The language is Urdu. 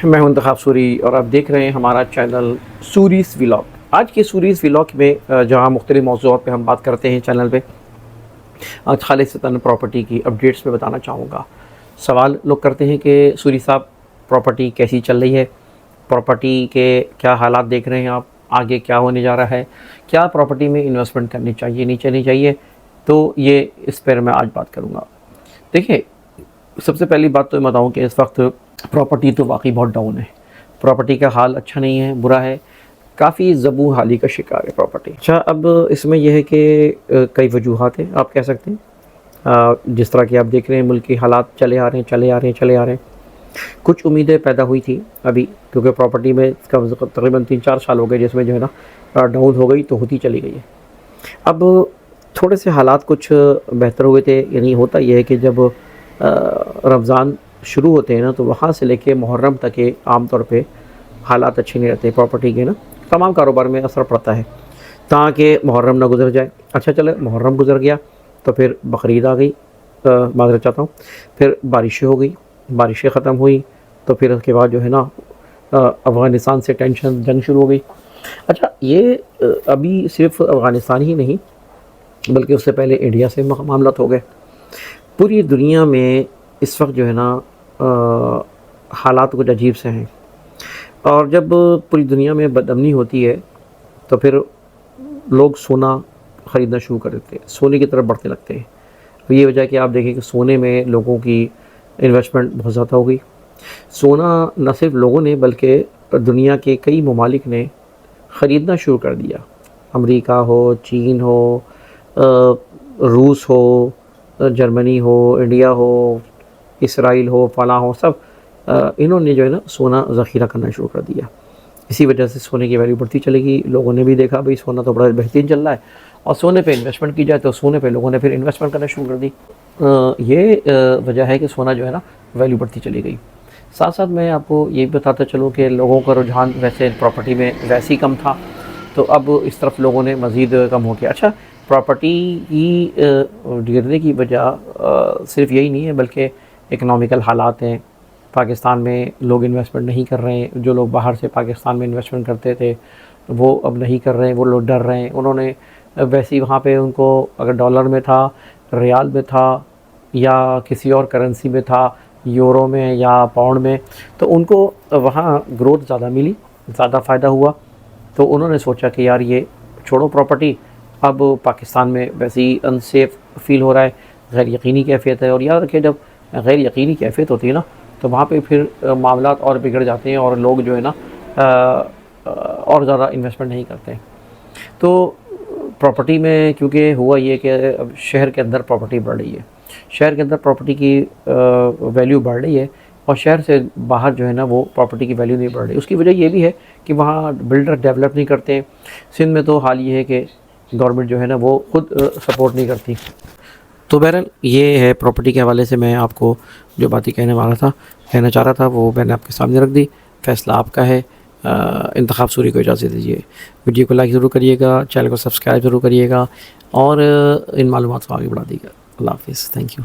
میں ہوں انتخاب سوری اور آپ دیکھ رہے ہیں ہمارا چینل سوریز ولاگ۔ آج کے سوریز ولاگ میں جہاں مختلف موضوعات پہ ہم بات کرتے ہیں چینل پہ، آج خالصتاً پراپرٹی کی اپڈیٹس میں بتانا چاہوں گا۔ سوال لوگ کرتے ہیں کہ سوری صاحب پراپرٹی کیسی چل رہی ہے، پراپرٹی کے کیا حالات دیکھ رہے ہیں آپ، آگے کیا ہونے جا رہا ہے، کیا پراپرٹی میں انویسٹمنٹ کرنی چاہیے نہیں کرنی چاہیے، تو یہ اس پر میں آج بات کروں گا۔ دیکھیں، سب سے پہلی بات تو میں بتاؤں کہ اس وقت پراپرٹی تو واقعی بہت ڈاؤن ہے، پراپرٹی کا حال اچھا نہیں ہے، برا ہے، کافی زبوں حالی کا شکار ہے پراپرٹی۔ اچھا، اب اس میں یہ ہے کہ کئی وجوہات ہیں، آپ کہہ سکتے ہیں، جس طرح کہ آپ دیکھ رہے ہیں ملک کی حالات چلے آ رہے ہیں۔ کچھ امیدیں پیدا ہوئی تھی ابھی، کیونکہ پراپرٹی میں تقریباً 3-4 سال ہو گئے جس میں جو ہے نا ڈاؤن ہو گئی تو ہوتی چلی گئی ہے۔ اب تھوڑے سے حالات کچھ بہتر ہوئے تھے، یعنی ہوتا یہ ہے کہ جب رمضان شروع ہوتے ہیں نا تو وہاں سے لے کے محرم تک کے عام طور پہ حالات اچھے نہیں رہتے پراپرٹی کے نا، تمام کاروبار میں اثر پڑتا ہے تاکہ محرم نہ گزر جائے۔ اچھا چلے، محرم گزر گیا تو پھر بقرعید آ گئی، معذرت چاہتا ہوں، پھر بارشیں ہو گئی، بارشیں ختم ہوئی تو پھر اس کے بعد جو ہے نا افغانستان سے ٹینشن، جنگ شروع ہو گئی۔ اچھا، یہ ابھی صرف افغانستان ہی نہیں بلکہ اس سے پہلے انڈیا سے معاملات ہو گئے۔ پوری دنیا میں اس وقت جو ہے نا حالات کچھ عجیب سے ہیں، اور جب پوری دنیا میں بدامنی ہوتی ہے تو پھر لوگ سونا خریدنا شروع کر دیتے ہیں، سونے کی طرف بڑھتے لگتے ہیں۔ یہ وجہ ہے کہ آپ دیکھیں کہ سونے میں لوگوں کی انویسٹمنٹ بہت زیادہ ہو گئی۔ سونا نہ صرف لوگوں نے بلکہ دنیا کے کئی ممالک نے خریدنا شروع کر دیا، امریکہ ہو، چین ہو، روس ہو، جرمنی ہو، انڈیا ہو، اسرائیل ہو، فلاں ہو، سب انہوں نے جو ہے نا سونا ذخیرہ کرنا شروع کر دیا۔ اسی وجہ سے سونے کی ویلیو بڑھتی چلے گی۔ لوگوں نے بھی دیکھا بھئی سونا تو بڑا بہترین چل رہا ہے اور سونے پہ انویسٹمنٹ کی جائے تو سونے پہ لوگوں نے پھر انویسٹمنٹ کرنا شروع کر دی۔ یہ وجہ ہے کہ سونا جو ہے نا ویلیو بڑھتی چلی گئی۔ ساتھ ساتھ میں آپ کو یہ بتاتا چلوں کہ لوگوں کا رجحان ویسے پراپرٹی میں ویسے ہی کم تھا، تو اب اس طرف لوگوں نے مزید کم ہو گیا۔ اچھا، پراپرٹی کی گرنے کی وجہ صرف یہی نہیں ہے بلکہ اکنامیکل حالات ہیں۔ پاکستان میں لوگ انویسٹمنٹ نہیں کر رہے ہیں، جو لوگ باہر سے پاکستان میں انویسٹمنٹ کرتے تھے وہ اب نہیں کر رہے ہیں، وہ لوگ ڈر رہے ہیں۔ انہوں نے ویسے ہی وہاں پہ ان کو اگر ڈالر میں تھا، ریال میں تھا یا کسی اور کرنسی میں تھا، یورو میں یا پاؤنڈ میں، تو ان کو وہاں گروتھ زیادہ ملی، زیادہ فائدہ ہوا، تو انہوں نے سوچا کہ یار یہ چھوڑو پراپرٹی، اب پاکستان میں ویسے ہی انسیف فیل ہو رہا ہے، غیر یقینی کیفیت ہے، اور یاد رکھیں جب غیر یقینی کیفیت ہوتی ہے نا تو وہاں پہ پھر معاملات اور بگڑ جاتے ہیں اور لوگ جو ہے نا اور زیادہ انویسٹمنٹ نہیں کرتے ہیں۔ تو پراپرٹی میں کیونکہ ہوا یہ کہ اب شہر کے اندر پراپرٹی بڑھ رہی ہے، شہر کے اندر پراپرٹی کی ویلیو بڑھ رہی ہے، اور شہر سے باہر جو ہے نا وہ پراپرٹی کی ویلیو نہیں بڑھ رہی۔ اس کی وجہ یہ بھی ہے کہ وہاں بلڈر ڈیولپ نہیں کرتے۔ سندھ میں تو حال یہ ہے کہ گورنمنٹ جو ہے نا وہ خود سپورٹ نہیں کرتی۔ تو بہرحال یہ ہے پراپرٹی کے حوالے سے میں آپ کو جو باتیں کہنا چاہ رہا تھا وہ میں نے آپ کے سامنے رکھ دی۔ فیصلہ آپ کا ہے۔ انتخاب سوری کو اجازت دیجیے۔ ویڈیو کو لائک ضرور کریے گا، چینل کو سبسکرائب ضرور کریے گا، اور ان معلومات کو آگے بڑھا دیجیے گا۔ اللہ حافظ، تھینک یو۔